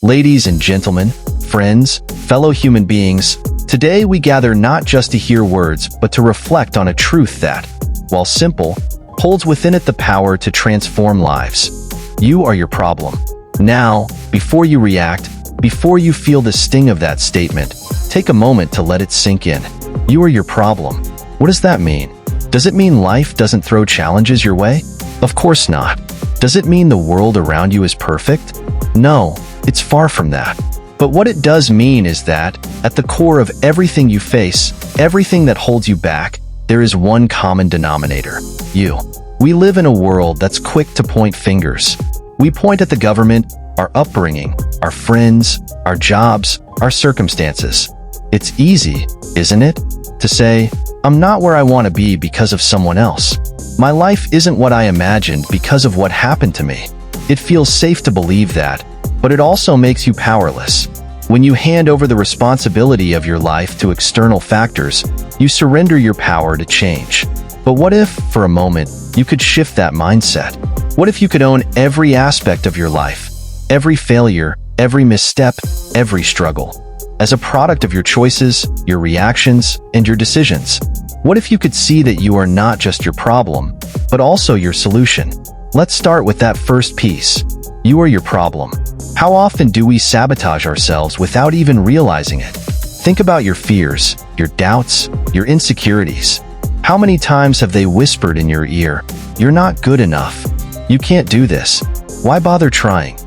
Ladies and gentlemen, friends, fellow human beings, today we gather not just to hear words, but to reflect on a truth that, while simple, holds within it the power to transform lives. You are your problem. Now, before you react, before you feel the sting of that statement, take a moment to let it sink in. You are your problem. What does that mean? Does it mean life doesn't throw challenges your way? Of course not. Does it mean the world around you is perfect? No, it's far from that. But what it does mean is that, at the core of everything you face, everything that holds you back, there is one common denominator: you. We live in a world that's quick to point fingers. We point at the government, our upbringing, our friends, our jobs, our circumstances. It's easy, isn't it, to say, I'm not where I want to be because of someone else. My life isn't what I imagined because of what happened to me. It feels safe to believe that, but it also makes you powerless. When you hand over the responsibility of your life to external factors, you surrender your power to change. But what if, for a moment, you could shift that mindset? What if you could own every aspect of your life? Every failure, every misstep, every struggle, as a product of your choices, your reactions, and your decisions? What if you could see that you are not just your problem, but also your solution? Let's start with that first piece. You are your problem. How often do we sabotage ourselves without even realizing it? Think about your fears, your doubts, your insecurities. How many times have they whispered in your ear, "You're not good enough. You can't do this. Why bother trying?"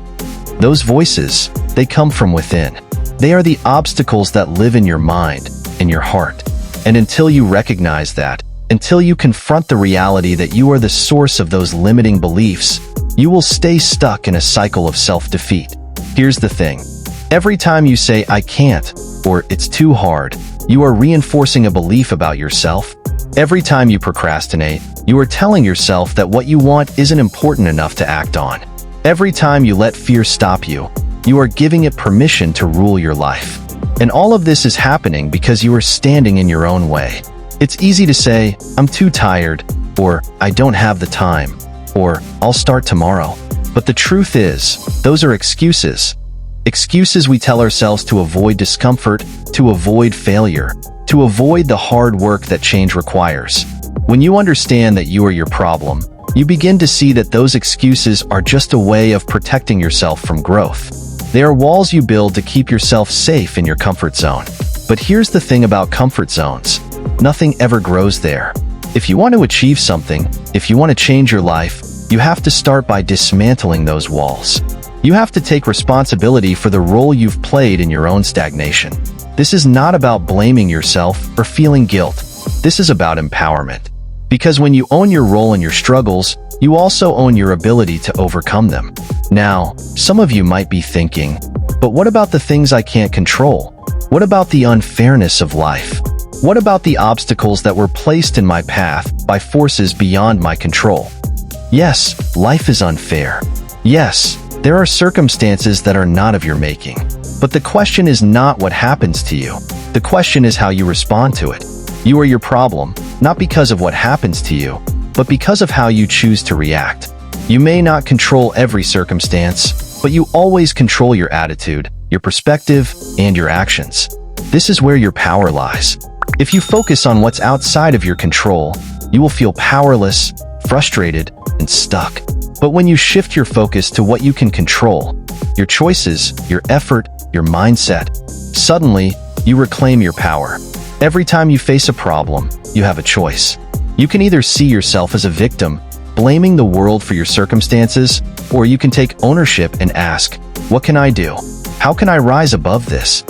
Those voices, they come from within. They are the obstacles that live in your mind, in your heart. And until you recognize that, until you confront the reality that you are the source of those limiting beliefs, you will stay stuck in a cycle of self-defeat. Here's the thing. Every time you say, "I can't," or "it's too hard," you are reinforcing a belief about yourself. Every time you procrastinate, you are telling yourself that what you want isn't important enough to act on. Every time you let fear stop you, you are giving it permission to rule your life. And all of this is happening because you are standing in your own way. It's easy to say, "I'm too tired," or "I don't have the time," or "I'll start tomorrow." But the truth is, those are excuses. Excuses we tell ourselves to avoid discomfort, to avoid failure, to avoid the hard work that change requires. When you understand that you are your problem, you begin to see that those excuses are just a way of protecting yourself from growth. They are walls you build to keep yourself safe in your comfort zone. But here's the thing about comfort zones. Nothing ever grows there. If you want to achieve something, if you want to change your life, you have to start by dismantling those walls. You have to take responsibility for the role you've played in your own stagnation. This is not about blaming yourself or feeling guilt. This is about empowerment. Because when you own your role in your struggles, you also own your ability to overcome them. Now, some of you might be thinking, but what about the things I can't control? What about the unfairness of life? What about the obstacles that were placed in my path by forces beyond my control? Yes, life is unfair. Yes, there are circumstances that are not of your making. But the question is not what happens to you. The question is how you respond to it. You are your problem, not because of what happens to you, but because of how you choose to react. You may not control every circumstance, but you always control your attitude, your perspective, and your actions. This is where your power lies. If you focus on what's outside of your control, you will feel powerless, frustrated, and stuck. But when you shift your focus to what you can control, your choices, your effort, your mindset, suddenly, you reclaim your power. Every time you face a problem, you have a choice. You can either see yourself as a victim, blaming the world for your circumstances, or you can take ownership and ask, what can I do? How can I rise above this?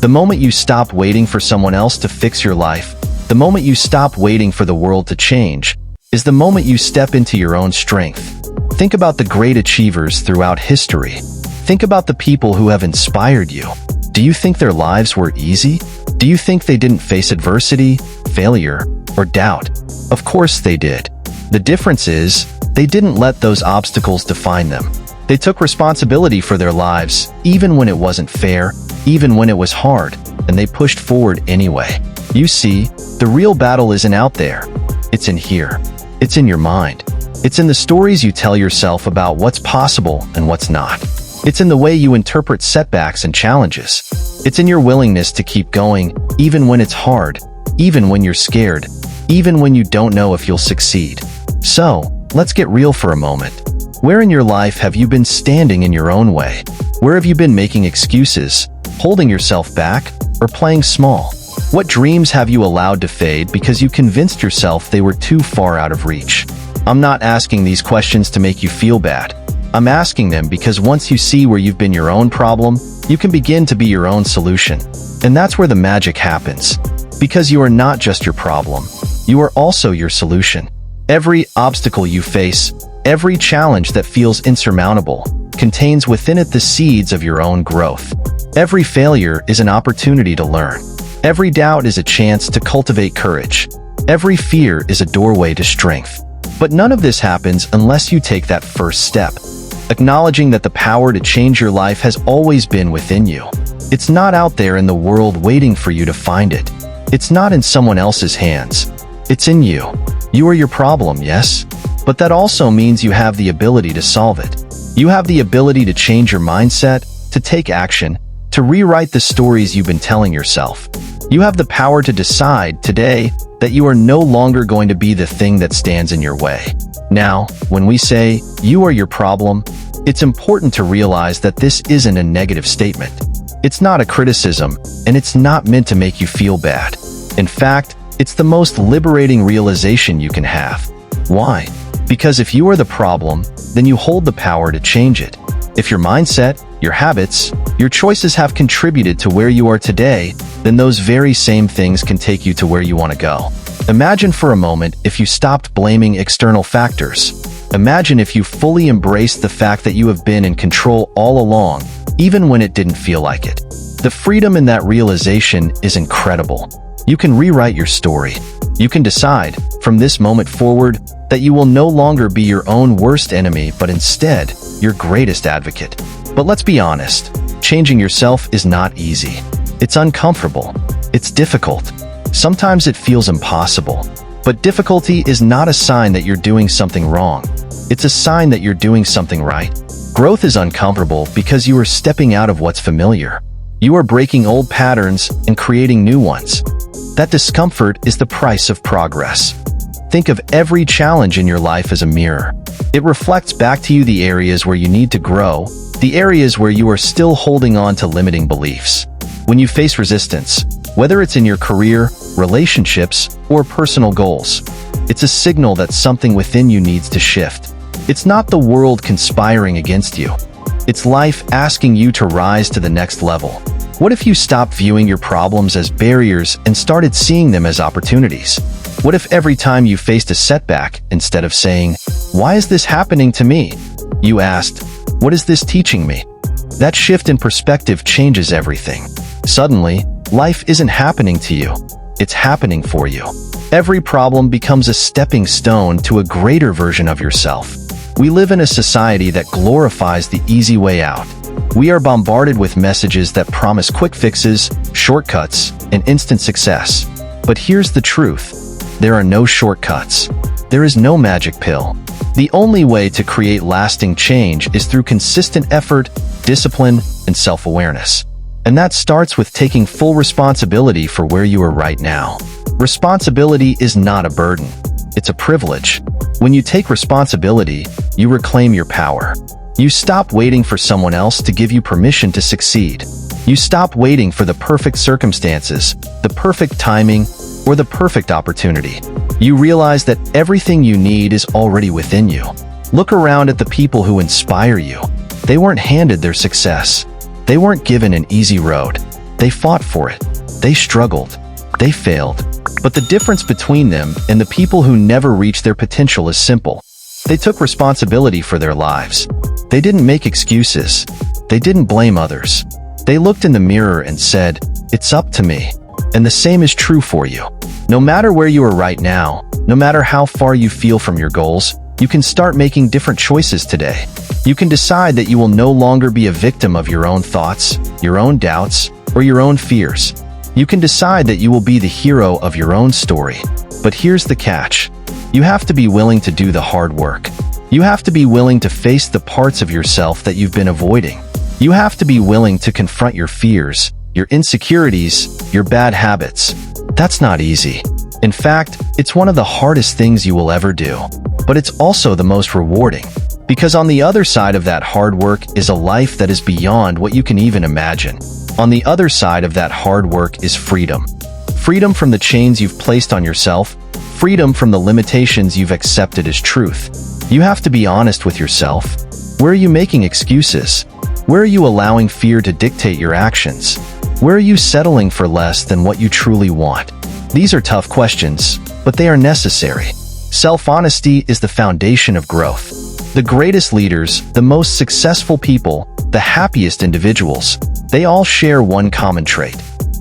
The moment you stop waiting for someone else to fix your life, the moment you stop waiting for the world to change, is the moment you step into your own strength. Think about the great achievers throughout history. Think about the people who have inspired you. Do you think their lives were easy? Do you think they didn't face adversity, failure, or doubt? Of course they did. The difference is, they didn't let those obstacles define them. They took responsibility for their lives, even when it wasn't fair, even when it was hard, and they pushed forward anyway. You see, the real battle isn't out there. It's in here. It's in your mind. It's in the stories you tell yourself about what's possible and what's not. It's in the way you interpret setbacks and challenges. It's in your willingness to keep going, even when it's hard, even when you're scared, even when you don't know if you'll succeed. So, let's get real for a moment. Where in your life have you been standing in your own way? Where have you been making excuses, holding yourself back, or playing small? What dreams have you allowed to fade because you convinced yourself they were too far out of reach? I'm not asking these questions to make you feel bad. I'm asking them because once you see where you've been your own problem, you can begin to be your own solution. And that's where the magic happens. Because you are not just your problem, you are also your solution. Every obstacle you face, every challenge that feels insurmountable, contains within it the seeds of your own growth. Every failure is an opportunity to learn. Every doubt is a chance to cultivate courage. Every fear is a doorway to strength. But none of this happens unless you take that first step, acknowledging that the power to change your life has always been within you. It's not out there in the world waiting for you to find it. It's not in someone else's hands. It's in you. You are your problem, yes? But that also means you have the ability to solve it. You have the ability to change your mindset, to take action, to rewrite the stories you've been telling yourself. You have the power to decide today that you are no longer going to be the thing that stands in your way. Now, when we say, you are your problem, it's important to realize that this isn't a negative statement. It's not a criticism, and it's not meant to make you feel bad. In fact, it's the most liberating realization you can have. Why? Because if you are the problem, then you hold the power to change it. If your mindset, your habits, your choices have contributed to where you are today, then those very same things can take you to where you want to go. Imagine for a moment if you stopped blaming external factors. Imagine if you fully embraced the fact that you have been in control all along, even when it didn't feel like it. The freedom in that realization is incredible. You can rewrite your story. You can decide, from this moment forward, that you will no longer be your own worst enemy, but instead, your greatest advocate. But let's be honest, changing yourself is not easy. It's uncomfortable. It's difficult. Sometimes it feels impossible. But difficulty is not a sign that you're doing something wrong. It's a sign that you're doing something right. Growth is uncomfortable because you are stepping out of what's familiar. You are breaking old patterns and creating new ones. That discomfort is the price of progress. Think of every challenge in your life as a mirror. It reflects back to you the areas where you need to grow, the areas where you are still holding on to limiting beliefs. When you face resistance, whether it's in your career, relationships, or personal goals, it's a signal that something within you needs to shift. It's not the world conspiring against you. It's life asking you to rise to the next level. What if you stopped viewing your problems as barriers and started seeing them as opportunities? What if every time you faced a setback, instead of saying, "Why is this happening to me?" you asked, "What is this teaching me?" That shift in perspective changes everything. Suddenly, life isn't happening to you. It's happening for you. Every problem becomes a stepping stone to a greater version of yourself. We live in a society that glorifies the easy way out. We are bombarded with messages that promise quick fixes, shortcuts, and instant success. But here's the truth. There are no shortcuts. There is no magic pill. The only way to create lasting change is through consistent effort, discipline, and self-awareness. And that starts with taking full responsibility for where you are right now. Responsibility is not a burden. It's a privilege. When you take responsibility, you reclaim your power. You stop waiting for someone else to give you permission to succeed. You stop waiting for the perfect circumstances, the perfect timing, or the perfect opportunity. You realize that everything you need is already within you. Look around at the people who inspire you. They weren't handed their success. They weren't given an easy road. They fought for it. They struggled. They failed. But the difference between them and the people who never reach their potential is simple. They took responsibility for their lives. They didn't make excuses. They didn't blame others. They looked in the mirror and said, "It's up to me." And the same is true for you. No matter where you are right now, no matter how far you feel from your goals, you can start making different choices today. You can decide that you will no longer be a victim of your own thoughts, your own doubts, or your own fears. You can decide that you will be the hero of your own story. But here's the catch. You have to be willing to do the hard work. You have to be willing to face the parts of yourself that you've been avoiding. You have to be willing to confront your fears, your insecurities, your bad habits. That's not easy. In fact, it's one of the hardest things you will ever do. But it's also the most rewarding. Because on the other side of that hard work is a life that is beyond what you can even imagine. On the other side of that hard work is freedom. Freedom from the chains you've placed on yourself. Freedom from the limitations you've accepted as truth. You have to be honest with yourself. Where are you making excuses? Where are you allowing fear to dictate your actions? Where are you settling for less than what you truly want? These are tough questions, but they are necessary. Self-honesty is the foundation of growth. The greatest leaders, the most successful people, the happiest individuals, they all share one common trait: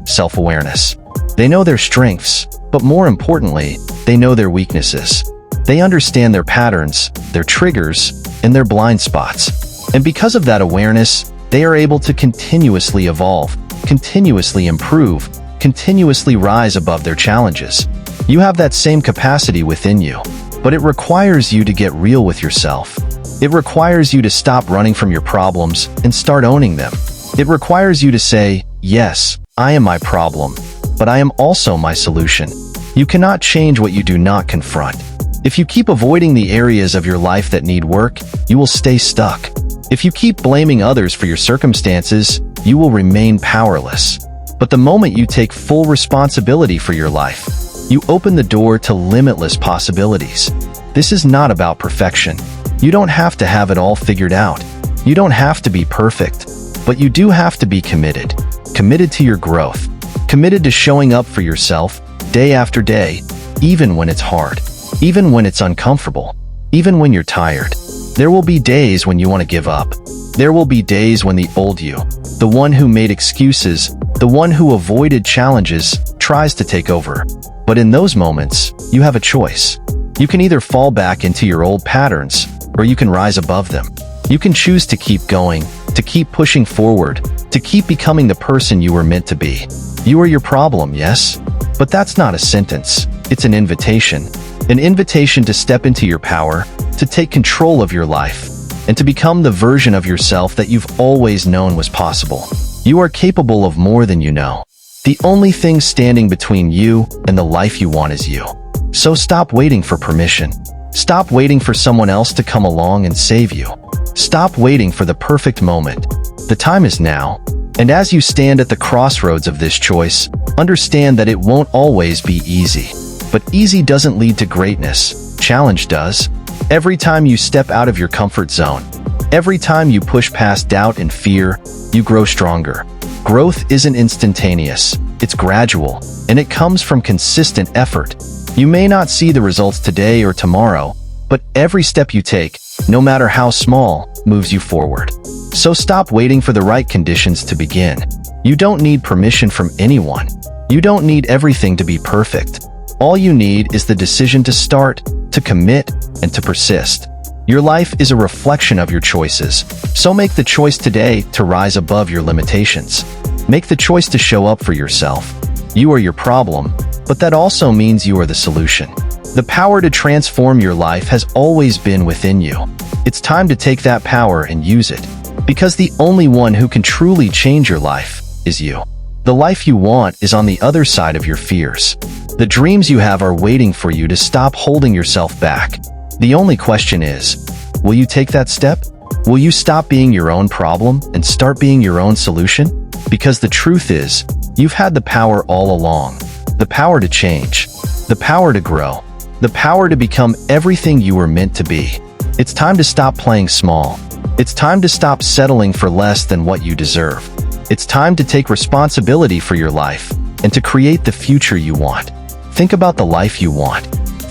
self-awareness. They know their strengths, but more importantly, they know their weaknesses. They understand their patterns, their triggers, and their blind spots. And because of that awareness, they are able to continuously evolve, continuously improve, continuously rise above their challenges. You have that same capacity within you, but it requires you to get real with yourself. It requires you to stop running from your problems and start owning them. It requires you to say, yes, I am my problem, but I am also my solution. You cannot change what you do not confront. If you keep avoiding the areas of your life that need work, you will stay stuck. If you keep blaming others for your circumstances, you will remain powerless. But the moment you take full responsibility for your life, you open the door to limitless possibilities. This is not about perfection. You don't have to have it all figured out. You don't have to be perfect. But you do have to be committed. Committed to your growth. Committed to showing up for yourself, day after day, even when it's hard. Even when it's uncomfortable. Even when you're tired. There will be days when you want to give up. There will be days when the old you, the one who made excuses, the one who avoided challenges, tries to take over. But in those moments, you have a choice. You can either fall back into your old patterns, or you can rise above them. You can choose to keep going, to keep pushing forward, to keep becoming the person you were meant to be. You are your problem, yes? But that's not a sentence. It's an invitation. An invitation to step into your power, to take control of your life, and to become the version of yourself that you've always known was possible. You are capable of more than you know. The only thing standing between you and the life you want is you. So stop waiting for permission. Stop waiting for someone else to come along and save you. Stop waiting for the perfect moment. The time is now. And as you stand at the crossroads of this choice, understand that it won't always be easy. But easy doesn't lead to greatness. Challenge does. Every time you step out of your comfort zone, every time you push past doubt and fear, you grow stronger. Growth isn't instantaneous. It's gradual, and it comes from consistent effort. You may not see the results today or tomorrow, but every step you take, no matter how small, moves you forward. So stop waiting for the right conditions to begin. You don't need permission from anyone. You don't need everything to be perfect. All you need is the decision to start, to commit, and to persist. Your life is a reflection of your choices, so make the choice today to rise above your limitations. Make the choice to show up for yourself. You are your problem, but that also means you are the solution. The power to transform your life has always been within you. It's time to take that power and use it, because the only one who can truly change your life is you. The life you want is on the other side of your fears. The dreams you have are waiting for you to stop holding yourself back. The only question is, will you take that step? Will you stop being your own problem and start being your own solution? Because the truth is, you've had the power all along. The power to change. The power to grow. The power to become everything you were meant to be. It's time to stop playing small. It's time to stop settling for less than what you deserve. It's time to take responsibility for your life and to create the future you want. Think about the life you want.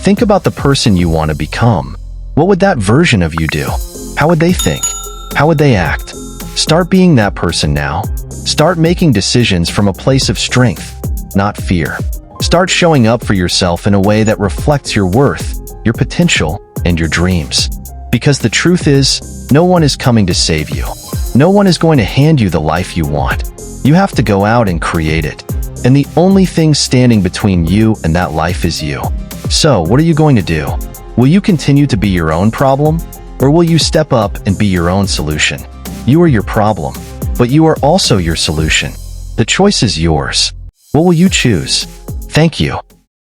Think about the person you want to become. What would that version of you do? How would they think? How would they act? Start being that person now. Start making decisions from a place of strength, not fear. Start showing up for yourself in a way that reflects your worth, your potential, and your dreams. Because the truth is, no one is coming to save you. No one is going to hand you the life you want. You have to go out and create it. And the only thing standing between you and that life is you. So, what are you going to do? Will you continue to be your own problem? Or will you step up and be your own solution? You are your problem. but you are also your solution. The choice is yours. What will you choose? Thank you.